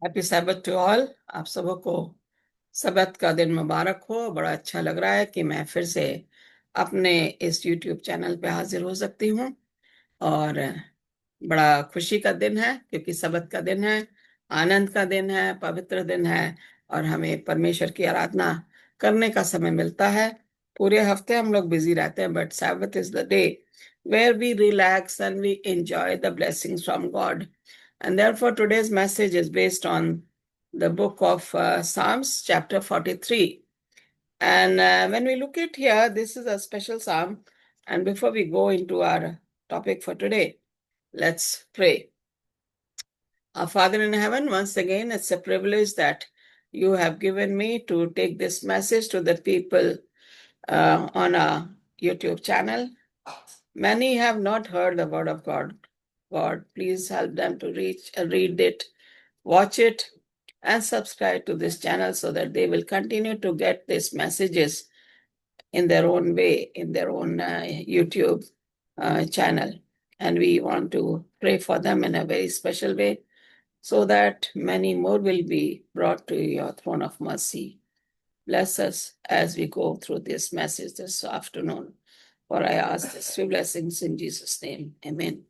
Happy सैबत to all. आप सबको सबत का दिन मुबारक हो। बड़ा अच्छा लग रहा है कि मैं फिर से अपने इस यूट्यूब चैनल पे हाजिर हो सकती हूँ। और बड़ा खुशी का दिन है क्योंकि सबत का दिन है, आनंद का दिन है, पवित्र दिन है। और हमें परमेश्वर की आराधना करने का समय मिलता है। पूरे हफ्ते हम लोग बिजी रहते हैं, but Sabbath is the day where we relax and we enjoy the blessings from God. And therefore, today's message is based on the book of Psalms, chapter 43. And when we look at here, this is a special psalm. And before we go into our topic for today, let's pray. Our Father in heaven, once again, it's a privilege that you have given me to take this message to the people on our YouTube channel. Many have not heard the word of God. God, please help them to read it, watch it, and subscribe to this channel so that they will continue to get these messages in their own way, in their own YouTube channel. And we want to pray for them in a very special way so that many more will be brought to your throne of mercy. Bless us as we go through this message this afternoon. For I ask this few blessings in Jesus' name. Amen.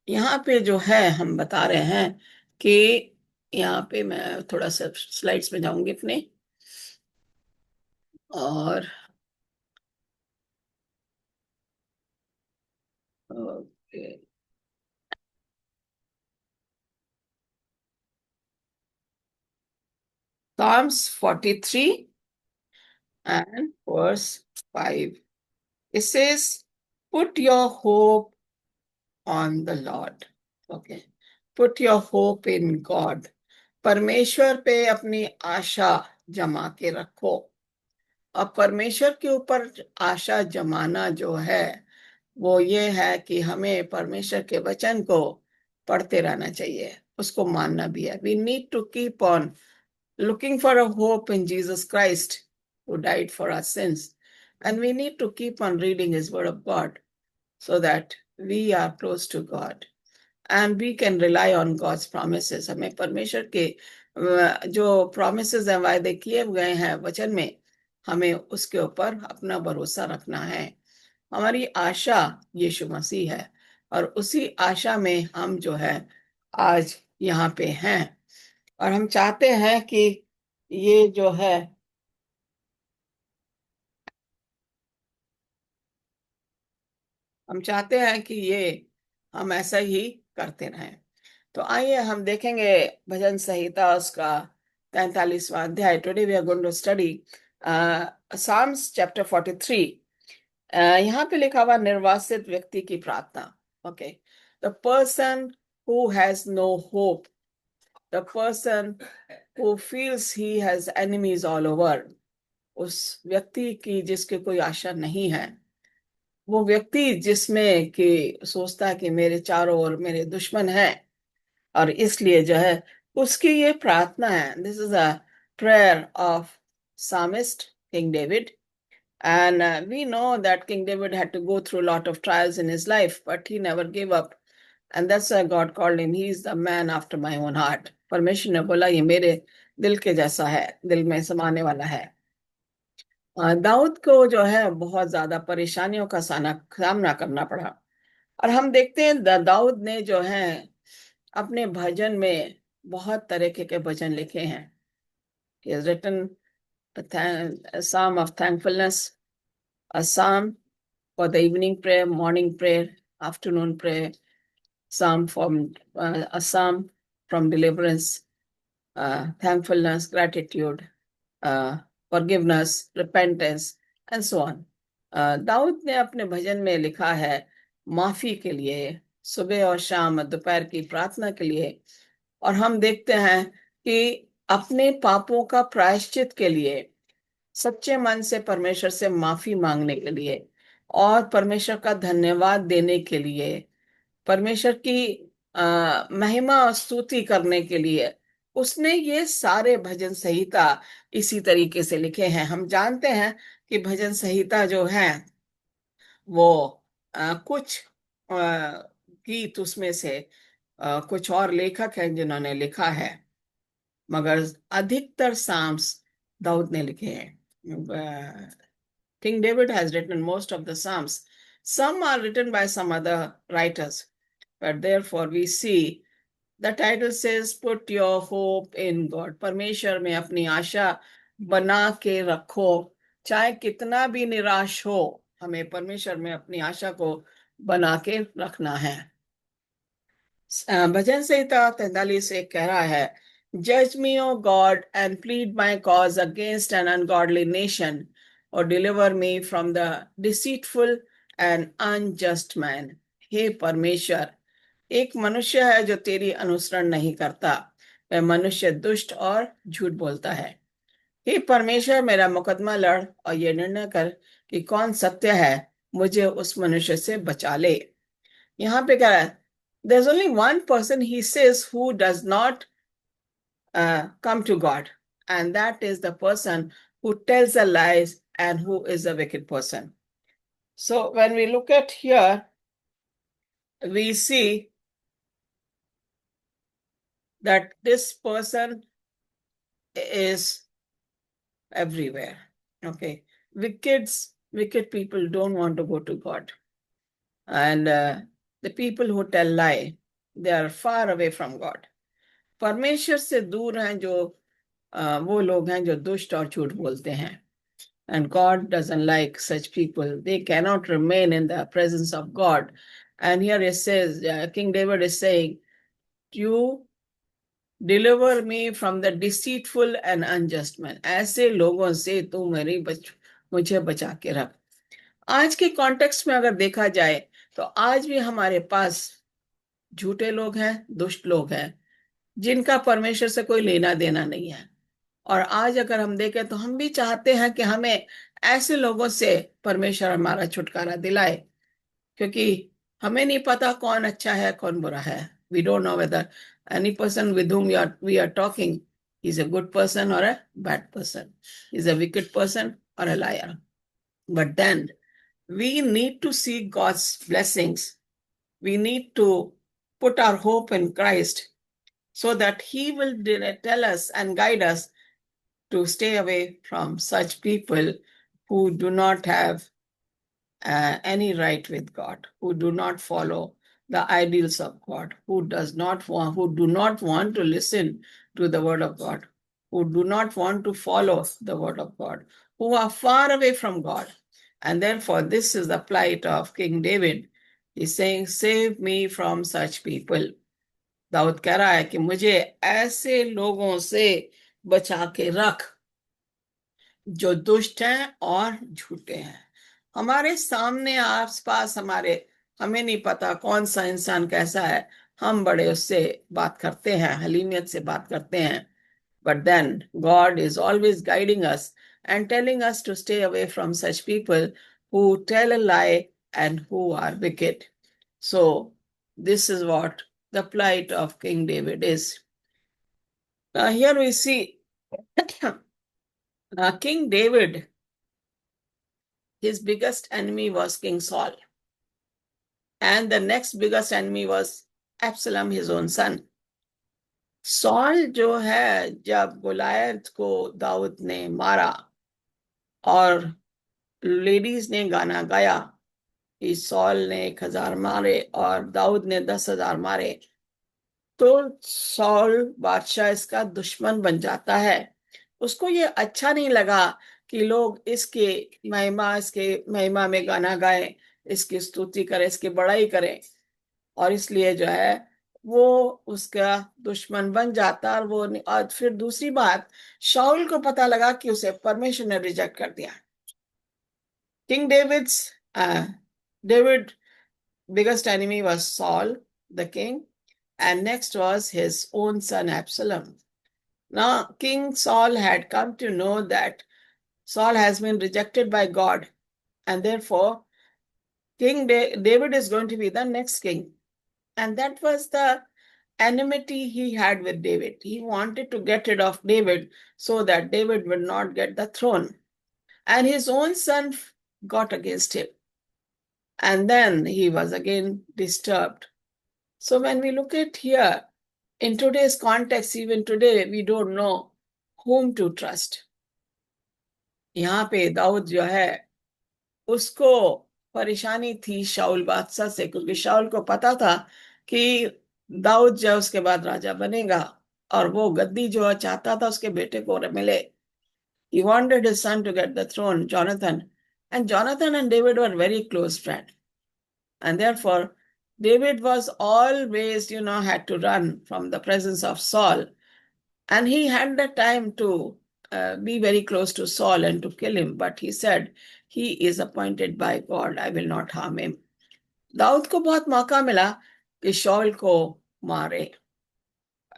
यहाँ पे जो है हम बता रहे हैं कि यहाँ पे मैं थोड़ा सा स्लाइड्स में जाऊंगी अपने। और okay, Psalms 43 and verse 5. It says, put your hope on the Lord. Okay. Put your hope in God. परमेश्वर पे अपनी आशा जमा के रखो। अब परमेश्वर के ऊपर आशा जमाना जो है वो ये है कि हमें परमेश्वर के वचन को पढ़ते रहना चाहिए, उसको मानना भी है। We need to keep on looking for a hope in Jesus Christ who died for our sins, and we need to keep on reading his word of God so that we are close to God and we can rely on God's promises. हमें परमेश्वर के जो promises हैं, वायदे किए गए हैं वचन में, हमें उसके ऊपर अपना भरोसा रखना है। हमारी आशा यीशु मसीह है और उसी आशा में हम जो है आज यहाँ पे हैं। और हम चाहते हैं कि ये जो है हम चाहते हैं कि ये हम ऐसा ही करते रहें। तो आइए हम देखेंगे भजन संहिता उसका 43वां अध्याय। Today we are going to study psalms chapter 43। यहाँ पे लिखा हुआ निर्वासित व्यक्ति की प्रार्थना। Okay, the person who has no hope, the person who feels he has enemies all over, उस व्यक्ति की जिसके कोई आशा नहीं है, वो व्यक्ति जिसमें कि सोचता है कि मेरे चारों ओर मेरे दुश्मन हैं, और इसलिए जो है उसकी ये प्रार्थना है। This is a prayer of psalmist King David, and we know that King David had to go through a lot of trials in his life, but he never gave up, and that's why God called him, he is the man after my own heart. परमेश्वर ने बोला ये मेरे दिल के जैसा है, दिल में समाने वाला है। दाऊद को जो है बहुत ज्यादा परेशानियों का सामना करना पड़ा। और हम देखते हैं दाऊद ने जो है अपने भजन में बहुत तरीके के भजन लिखे हैं। He has written a psalm of thankfulness, a psalm for the evening prayer, morning prayer, afternoon prayer, a psalm from deliverance, thankfulness, gratitude, uh, forgiveness, repentance, and so on. Dawood ने अपने भजन में लिखा है माफी के लिए, सुबह और शाम दोपहर की प्रार्थना के लिए। और हम देखते हैं कि अपने पापों का प्रायश्चित के लिए, सच्चे मन से परमेश्वर से माफी मांगने के लिए और परमेश्वर का धन्यवाद देने के लिए, परमेश्वर की महिमा और स्तुति करने के लिए उसने ये सारे भजन संहिता इसी तरीके से लिखे हैं। हम जानते हैं कि भजन संहिता जो है वो कुछ गीत उसमें से कुछ और लेखक हैं जिन्होंने लिखा है। मगर अधिकतर साम्स दाऊद ने लिखे हैं. King David has written most of the Psalms. Some are written by some other writers, but therefore we see the title says, Put your hope in God. परमेश्वर में अपनी आशा बना के रखो. चाहे कितना भी निराश हो, हमें परमेश्वर में अपनी आशा को बना के रखना है. भजन संहिता 43 कह रहा है, Judge me, O God, and plead my cause against an ungodly nation, or deliver me from the deceitful and unjust man. हे परमेश्वर, एक मनुष्य है जो तेरी अनुसरण नहीं करता, वह मनुष्य दुष्ट और झूठ बोलता है. हे परमेश्वर, मेरा मुकदमा लड़ और ये निर्णय कर कि कौन सत्य है, मुझे उस मनुष्य से बचा ले. यहाँ पे कह रहा है, there's only one person, he says, who does not come to God, and that is the person who tells the lies and who is a wicked person. So when we look at here, we see that this person is everywhere. Okay, wicked people don't want to go to God, and the people who tell lie, they are far away from God. परमेश्वर से दूर हैं जो वो लोग हैं जो दुष्ट और झूठ बोलते हैं. And God doesn't like such people. They cannot remain in the presence of God. And here it says, King David is saying, you deliver me from the deceitful and unjust man. ऐसे लोगों से तू मुझे बचा के रख. आज के कॉन्टेक्स्ट में अगर देखा जाए तो आज भी हमारे पास झूठे लोग हैं, दुष्ट लोग हैं, जिनका परमेश्वर से कोई लेना देना नहीं है. और आज अगर हम देखें तो हम भी चाहते हैं कि हमें ऐसे लोगों से परमेश्वर हमारा छुटकारा दिलाए, क्योंकि हमें नहीं पता कौन अच्छा है कौन बुरा है. We don't know whether any person with whom we are talking is a good person or a bad person, is a wicked person or a liar. But then we need to seek God's blessings. We need to put our hope in Christ so that He will tell us and guide us to stay away from such people who do not have any right with God, who do not follow the ideals of God, who do not want to listen to the word of God, who do not want to follow the word of God, who are far away from God. And therefore, this is the plight of King David. He's saying, save me from such people. दाऊद कह रहा है कि मुझे ऐसे लोगों से बचा के रख जो दुष्ट हैं और झूठे हैं. हमारे सामने आसपास हमें नहीं पता कौन सा इंसान कैसा है, हम बड़े उससे बात करते हैं, हलीमियत से बात करते हैं. But then God is always guiding us and telling us to stay away from such people who tell a lie and who are wicked. So this is what the plight of King David is. Now here we see King David, his biggest enemy was King Saul. And the next biggest enemy was Absalom, his own son. Saul जो है, जब गुलायत को दाऊद ने मारा और ladies ने गाना गाया कि सॉल ने 1000 मारे और दाऊद ने 10,000 मारे, तो सॉल बादशाह इसका दुश्मन बन जाता है. उसको ये अच्छा नहीं लगा कि लोग इसके महिमा में गाना गाएं, इसकी स्तुति करें, इसकी बड़ाई करें, और इसलिए जो है वो उसका दुश्मन बन जाता. और फिर दूसरी बात, शाऊल को पता लगा कि उसे परमेश्वर ने रिजेक्ट कर दिया. King David biggest enemy was Saul the king, and next was his own son Absalom. Now King Saul had come to know that Saul has been rejected by God, and therefore David is going to be the next king. And that was the enmity he had with David. He wanted to get rid of David so that David would not get the throne. And his own son got against him. And then he was again disturbed. So when we look at here, In today's context, even today, we don't know whom to trust. यहाँ पे दाऊद जो है उसको परेशानी थी शाऊल बादशाह से, क्योंकि शाऊल को पता था कि दाऊद जो उसके बाद राजा बनेगा और वो गद्दी जो चाहता था उसके बेटे को मिले. He wanted his son to get the throne, Jonathan. And Jonathan and David were very close friends. And therefore, David was always, had to run from the presence of Saul. And he had the time to be very close to Saul and to kill him. But he said, he is appointed by God. I will not harm him. Dawood को बहुत मौका मिला कि shawl को मारे,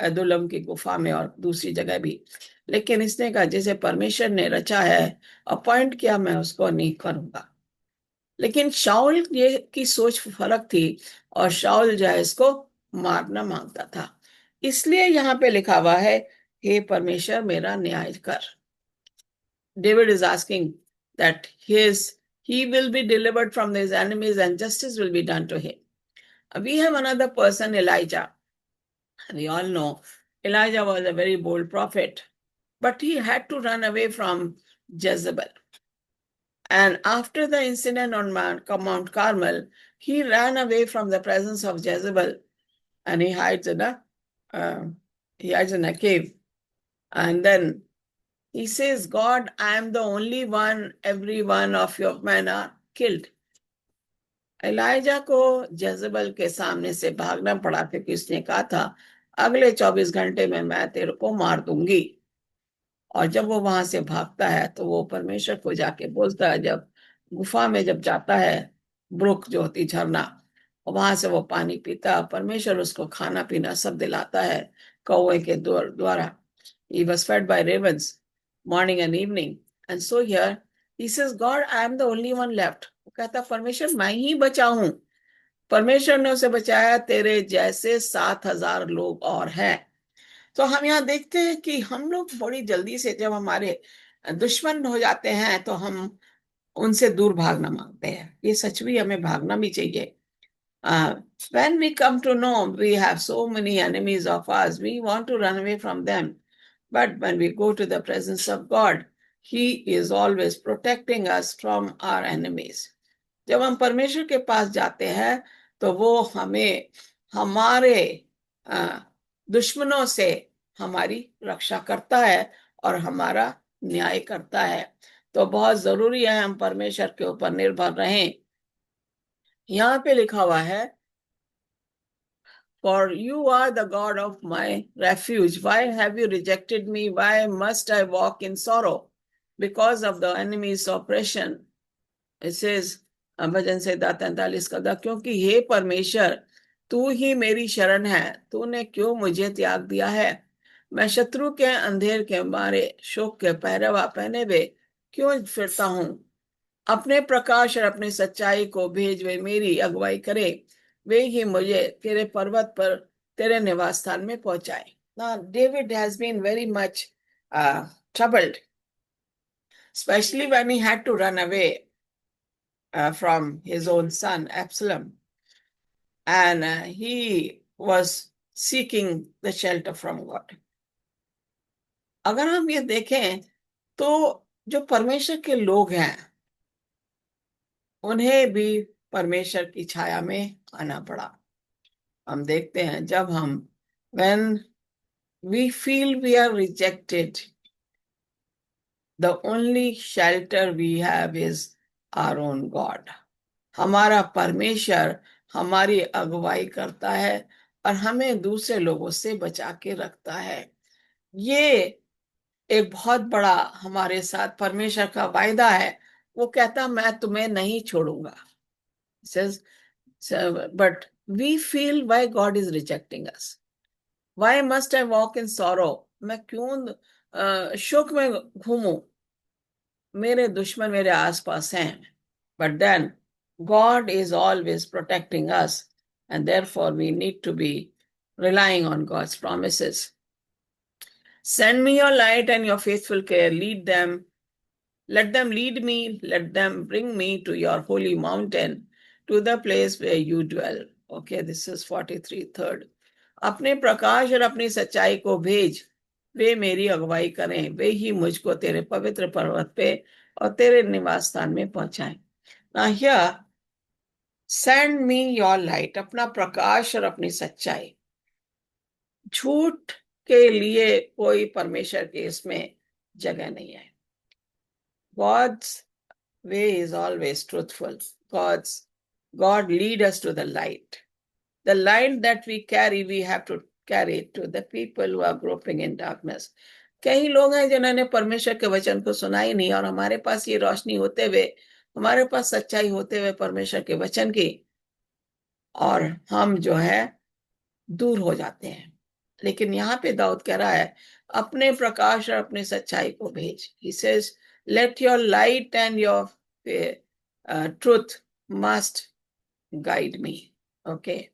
अदुल्लम की गुफा में और दूसरी जगह भी, लेकिन इसने कहा जैसे परमेश्वर ने रचा है, अपॉइंट किया, मैं उसको नहीं करूंगा. लेकिन शाऊल ये की सोच फर्क थी और शाऊल जो है इसको मारना मांगता था. इसलिए यहाँ पे लिखा हुआ है, हे परमेश्वर मेरा न्याय कर. David is asking that he will be delivered from his enemies and justice will be done to him. We have another person, Elijah. We all know Elijah was a very bold prophet, but he had to run away from Jezebel. And after the incident on Mount Carmel, he ran away from the presence of Jezebel and he hides in a cave. And then he says, God, I am the only one, every one of your men are killed. Elijah को Jezebel के सामने से भागना पड़ा क्योंकि उसने कहा था अगले 24 घंटे में मैं तेरे को मार दूंगी. और जब वो वहां से भागता है तो वो परमेश्वर को जाके बोलता है, जब गुफा में जब जाता है, ब्रुक जो होती झरना, वहां से वो पानी पीता, परमेश्वर उसको खाना पीना सब दिलाता है कौवे के द्वारा. He was fed by ravens morning and evening. And so here he says, God, I am the only one left. वो कहता परमेश्वर मैं ही बचा हूं. परमेश्वर ने उसे बचाया, तेरे जैसे 7,000 लोग और हैं. तो हम यहाँ देखते हैं कि हम लोग बड़ी जल्दी से जब हमारे दुश्मन हो जाते हैं तो हम उनसे दूर भागना मांगते हैं. ये सच भी हमें भागना भी चाहिए. When we come to know we have so many enemies of us, we want to run away from them. But when we go to the presence of God, He is always protecting us from our enemies. जब हम परमेश्वर के पास जाते हैं तो वो हमें हमारे दुश्मनों से हमारी रक्षा करता है और हमारा न्याय करता है. तो बहुत जरूरी है हम परमेश्वर के ऊपर निर्भर रहें. यहाँ पे लिखा हुआ है, For you are the God of my refuge. Why have you rejected me? Why must I walk in sorrow because of the enemy's oppression? It says, भजन संहिता 43 का, क्योंकि हे परमेश्वर तू ही मेरी शरण है, तूने क्यों मुझे त्याग दिया है. मैं शत्रु के अंधेर के मारे शोक के पहरावा पहने हुए क्यों फिरता हूँ. अपने प्रकाश और अपनी सच्चाई को भेज, वे मेरी अगुवाई करे, वे ही मुझे तेरे पर्वत पर तेरे निवास स्थान में पहुंचाए. Now David has been very much troubled, especially when he had to run away from his own son Absalom, and he was seeking the shelter from God. अगर हम ये देखें तो जो परमेश्वर के लोग हैं उन्हें भी परमेश्वर की छाया में आना पड़ा. हम देखते हैं जब हम when we feel we are rejected, the only shelter we have is our own God. हमारा परमेश्वर हमारी अगुवाई करता है और हमें दूसरे लोगों से बचा के रखता है. ये एक बहुत बड़ा हमारे साथ परमेश्वर का वायदा है. वो कहता मैं तुम्हें नहीं छोड़ूंगा. Says, but we feel why God is rejecting us. Why must I walk in sorrow? मैं क्यों शोक में घूमूं, मेरे दुश्मन मेरे आसपास हैं. But then God is always protecting us, and therefore we need to be relying on God's promises. Send me your light and your faithful care. Lead them. Let them lead me. Let them bring me to your holy mountain, to the place where you dwell. Okay, this is 43 third. अपने प्रकाश और अपनी सच्चाई को भेज, वे मेरी अगुवाई करें, वे ही मुझको तेरे पवित्र पर्वत पे और तेरे निवास स्थान में पहुंचाएं। Now here, send me your light, अपना प्रकाश और अपनी सच्चाई। झूठ के लिए कोई परमेश्वर के इसमें जगह नहीं है। God's way is always truthful. God lead us to the light. The light that we carry, we have to carry it to the people who are groping in darkness. कई लोग हैं जिन्होंने परमेश्वर के वचन को सुना ही नहीं, और हमारे पास ये रोशनी होते हुए, हमारे पास सच्चाई होते हुए परमेश्वर के वचन की, और हम जो है दूर हो जाते हैं। लेकिन यहाँ पे दाऊद कह रहा है, अपने प्रकाश और अपनी सच्चाई को भेज। He says, let your light and your truth must guide me. Okay.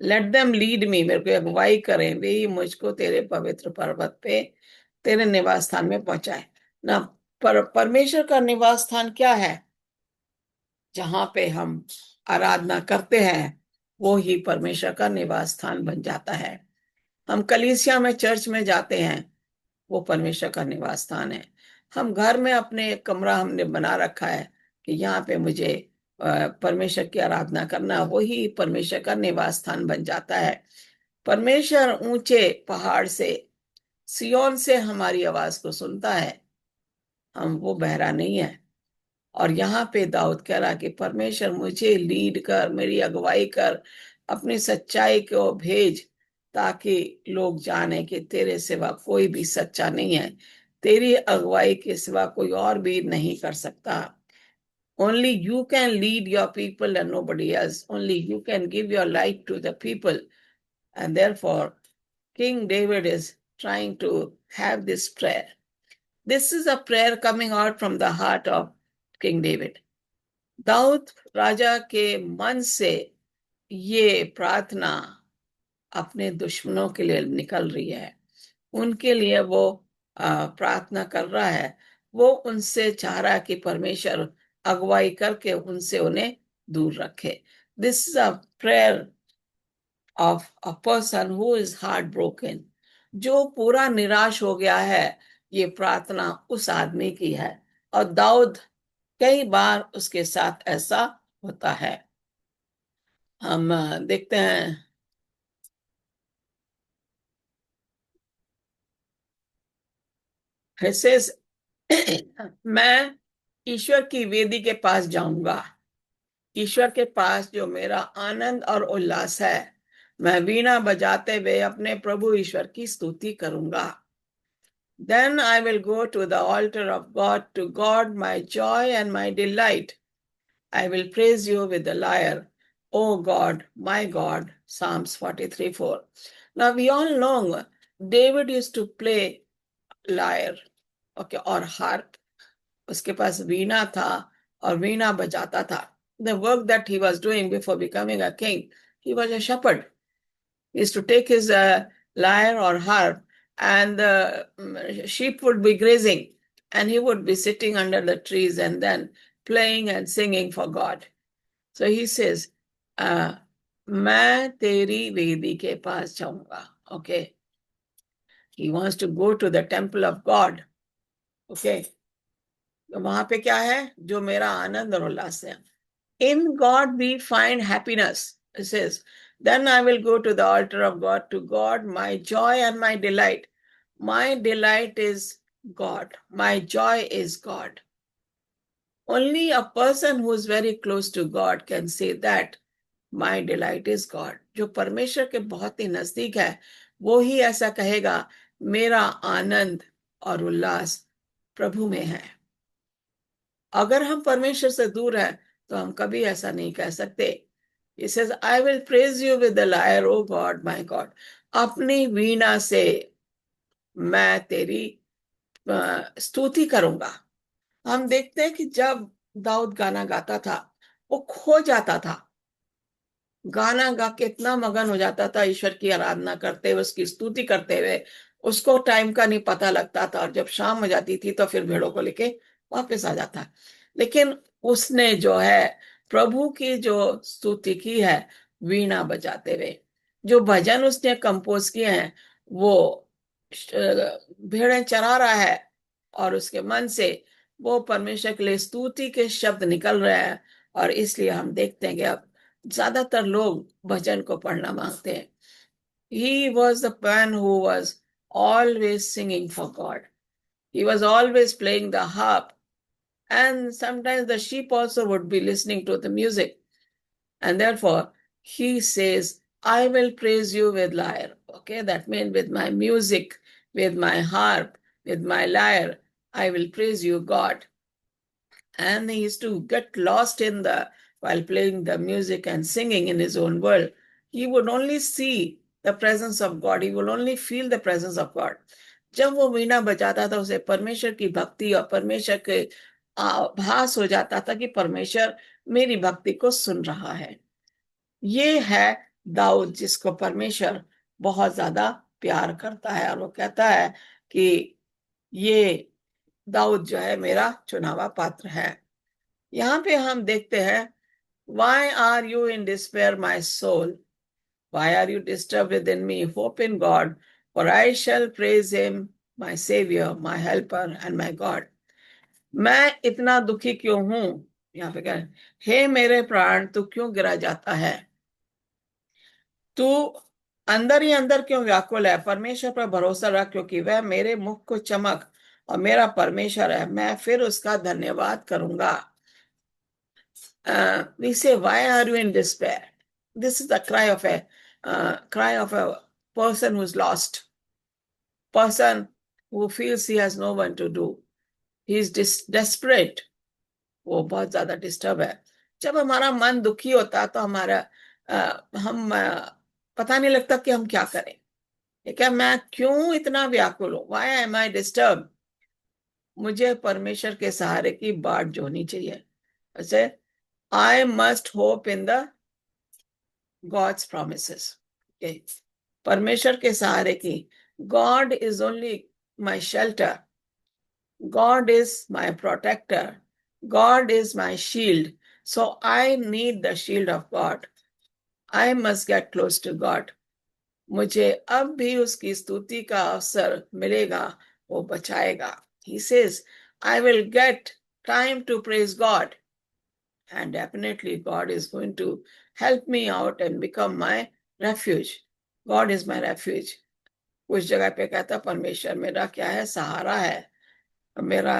Let them lead me, मेरे को अगुवाई करें, वे ही मुझको तेरे पवित्र पर्वत पे तेरे निवास स्थान में पहुंचाए ना। परमेश्वर का निवास स्थान क्या है? जहां पे हम आराधना करते हैं, वो ही परमेश्वर का निवास स्थान बन जाता है। हम कलीसिया में, चर्च में जाते हैं, वो परमेश्वर का निवास स्थान है। हम घर में अपने एक कमरा हमने बना रखा है कि यहाँ पे मुझे परमेश्वर की आराधना करना, वही परमेश्वर का निवास स्थान बन जाता है। परमेश्वर ऊंचे पहाड़ से, सियोन से हमारी आवाज को सुनता है। वो बहरा नहीं है। और यहाँ पे दाऊद कह रहा कि परमेश्वर मुझे लीड कर, मेरी अगुवाई कर, अपनी सच्चाई को भेज, ताकि लोग जाने कि तेरे सिवा कोई भी सच्चा नहीं है, तेरी अगुवाई के सिवा कोई और भी नहीं कर सकता। Only you can lead your people and nobody else. Only you can give your light to the people. And therefore, King David is trying to have this prayer. This is a prayer coming out from the heart of King David. Dawood राजा के मन से ये प्रार्थना अपने दुश्मनों के लिए निकल रही है। उनके लिए वो प्रार्थना कर रहा है। वो उनसे चाह रहा है कि परमेश्वर अगुवाई करके उनसे उन्हें दूर रखे। This is a prayer of a person who is heart broken, जो पूरा निराश हो गया है। ये प्रार्थना उस आदमी की है, और दाऊद कई बार उसके साथ ऐसा होता है। हम देखते हैं ऐसे मैं ईश्वर की वेदी के पास जाऊंगा, ईश्वर के पास जो मेरा आनंद और उल्लास है। मैं वीणा बजाते हुए अपने प्रभु ईश्वर की स्तुति करूंगा। Then I will go to the altar of God, to God my joy and my delight. I will praise you with the lyre, O God, my God. Psalms 43:4. Now we all know David used to play lyre, okay, or harp. उसके पास वीणा था और वीणा बजाता था। The work that he was doing before becoming a king, he was a shepherd. He used to take his lyre or harp, and the sheep would be grazing, and he would be sitting under the trees and then playing and singing for God. So he says, मैं तेरी वेदी के पास जाऊंगा. Okay. He wants to go to the temple of God. Okay. तो वहां पे क्या है? जो मेरा आनंद और उल्लास है. In God we find happiness. It says, then I will go to the altar of God, to God my joy and my delight. My delight is God. My joy is God. Only a person who is very close to God can say that my delight is God. जो परमेश्वर के बहुत ही नजदीक है, वो ही ऐसा कहेगा, मेरा आनंद और उल्लास प्रभु में है। अगर हम परमेश्वर से दूर हैं, तो हम कभी ऐसा नहीं कह सकते। He says, I will praise you with the lyre, O God, my God. अपनी वीणा से मैं तेरी स्तुति करूंगा। हम देखते हैं कि जब दाऊद गाना गाता था, वो खो जाता था। गाना गा के इतना मगन हो जाता था ईश्वर की आराधना करते हुए, उसकी स्तुति करते हुए, उसको टाइम का नहीं पता लगता था। और जब शाम हो जाती थी तो फिर भेड़ों को लेके वापस आ जाता। लेकिन उसने जो है प्रभु की जो स्तुति की है वीणा बजाते हुए, जो भजन उसने कंपोज किए हैं वो भेड़ें चरा रहा है और उसके मन से वो परमेश्वर के लिए स्तुति के शब्द निकल रहे हैं। और इसलिए हम देखते हैं कि अब ज्यादातर लोग भजन को पढ़ना मांगते हैं। He was the man who was always singing for God. He was always playing the harp, and sometimes the sheep also would be listening to the music. And therefore, he says, I will praise you with lyre. Okay, that means with my music, with my harp, with my lyre, I will praise you, God. And he used to get lost in the while playing the music and singing in his own world. He would only see the presence of God. He would only feel the presence of God. जब वो वीणा बजाता था उसे परमेश्वर की भक्ति और परमेश्वर के आभास हो जाता था कि परमेश्वर मेरी भक्ति को सुन रहा है। ये है दाऊद जिसको परमेश्वर बहुत ज्यादा प्यार करता है और वो कहता है कि ये दाऊद जो है मेरा चुनावा पात्र है। यहाँ पे हम देखते हैं, Why are you in despair, my soul? Why are you disturbed within me? Hope in God, for I shall praise him, my Savior, my helper and my God. मैं इतना दुखी क्यों हूं? यहाँ पे कह, हे मेरे प्राण तू क्यों गिरा जाता है? तू अंदर ही अंदर क्यों व्याकुल है? परमेश्वर पर भरोसा रख, क्योंकि वह मेरे मुख को चमक और मेरा परमेश्वर है, मैं फिर उसका धन्यवाद करूंगा। We say, why are you in despair? This is the cry of a person who is lost, person who feels he has no one to do. He is desperate. वो बहुत ज्यादा डिस्टर्ब है। जब हमारा मन दुखी होता है तो हम पता नहीं लगता कि हम क्या करें। क्या मैं क्यों इतना व्याकुल हूं? Why am I disturbed? मुझे परमेश्वर के सहारे की बाट जोनी चाहिए। ऐसे I must hope in the God's promises. Okay. परमेश्वर के सहारे की। God is only my shelter. God is my protector. God is my shield. So I need the shield of God. I must get close to God. मुझे अब भी उसकी स्तुति का अवसर मिलेगा, वो बचाएगा। He says, I will get time to praise God. And definitely God is going to help me out and become my refuge. God is my refuge. उस जगह पे कहता परमेश्वर मेरा क्या है? सहारा है, मेरा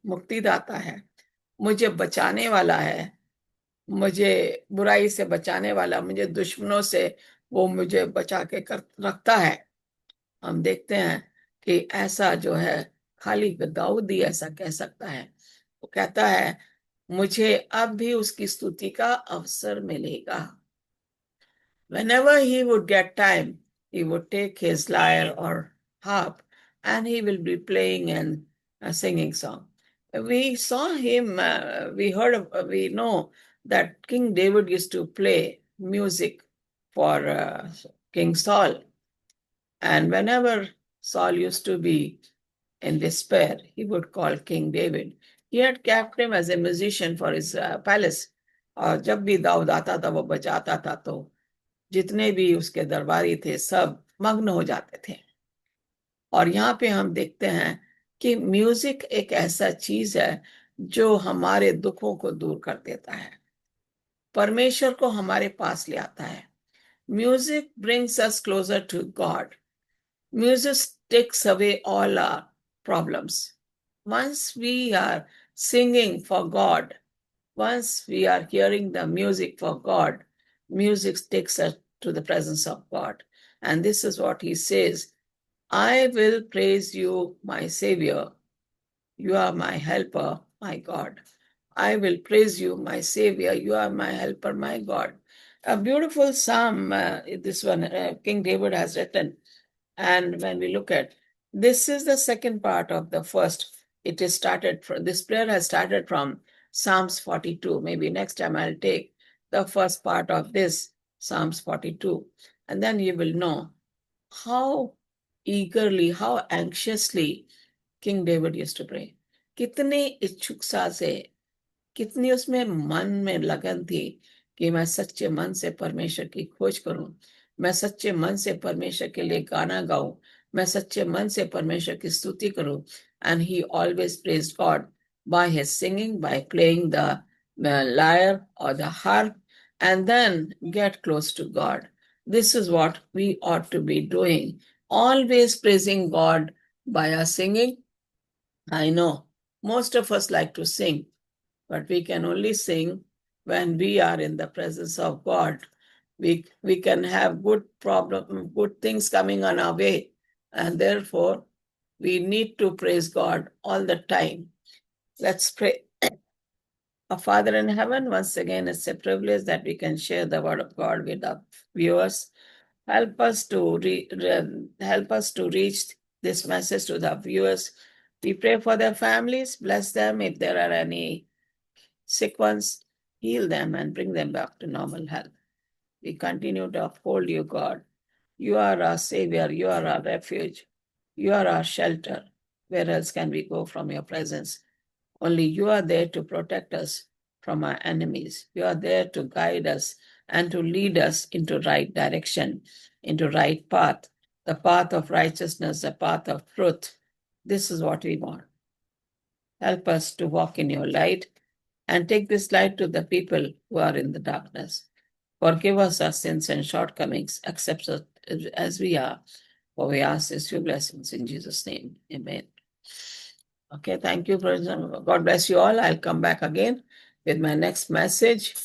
मुक्तिदाता है, मुझे बचाने वाला है, मुझे बुराई से बचाने वाला, मुझे दुश्मनों से वो मुझे बचा के रखता है। हम देखते हैं कि ऐसा जो है खाली दाऊद ही ऐसा कह सकता है। वो कहता है मुझे अब भी उसकी स्तुति का अवसर मिलेगा। Whenever he would get time, he would take his lyre or harp and he will be playing and singing song. We saw him, we know that King David used to play music for King Saul. And whenever Saul used to be in despair, he would call King David. He had kept him as a musician for his palace. और जब भी दाऊद आता था वो बजाता था तो जितने भी उसके दरबारी थे सब मग्न हो जाते थे। और यहाँ पे हम देखते हैं कि म्यूजिक एक ऐसा चीज है जो हमारे दुखों को दूर कर देता है, परमेश्वर को हमारे पास ले आता है। Music brings us closer to God. Music takes away all our problems. Once we are singing for God, once we are hearing the music for God, music takes us to the presence of God. And this is what he says, I will praise you, my Savior. You are my helper, my God. I will praise you, my Savior. You are my helper, my God. A beautiful psalm, this one, King David has written. And when we look at this is the second part of the first. It is started from this prayer has started from Psalms 42. Maybe next time I'll take the first part of this Psalms 42, and then you will know how eagerly, how anxiously King David used to pray. कितनी इच्छुकता से, कितनी उसमें मन में लगन थी कि मैं सच्चे मन से परमेश्वर की खोज करूं। मैं सच्चे मन से परमेश्वर के लिए गाना गाऊं, मैं सच्चे मन से परमेश्वर की स्तुति करूं. And he always praised God by his singing, by playing the lyre or the harp, and then get close to God. This is what we ought to be doing, always praising God by our singing. I know most of us like to sing, but we can only sing when we are in the presence of God. We can have good things coming on our way, and therefore we need to praise God all the time. Let's pray. Our Father in heaven, once again, it's a privilege that we can share the word of God with our viewers. Help us to help us to reach this message to the viewers. We pray for their families, bless them. If there are any sick ones, heal them and bring them back to normal health. We continue to uphold you, God. You are our Savior. You are our refuge. You are our shelter. Where else can we go from your presence? Only you are there to protect us from our enemies. You are there to guide us and to lead us into right direction, into right path, the path of righteousness, the path of truth. This is what we want. Help us to walk in your light and take this light to the people who are in the darkness. Forgive us our sins and shortcomings, accept us as we are. For we ask these few blessings in Jesus' name. Amen. Okay, thank you, President. God bless you all. I'll come back again with my next message.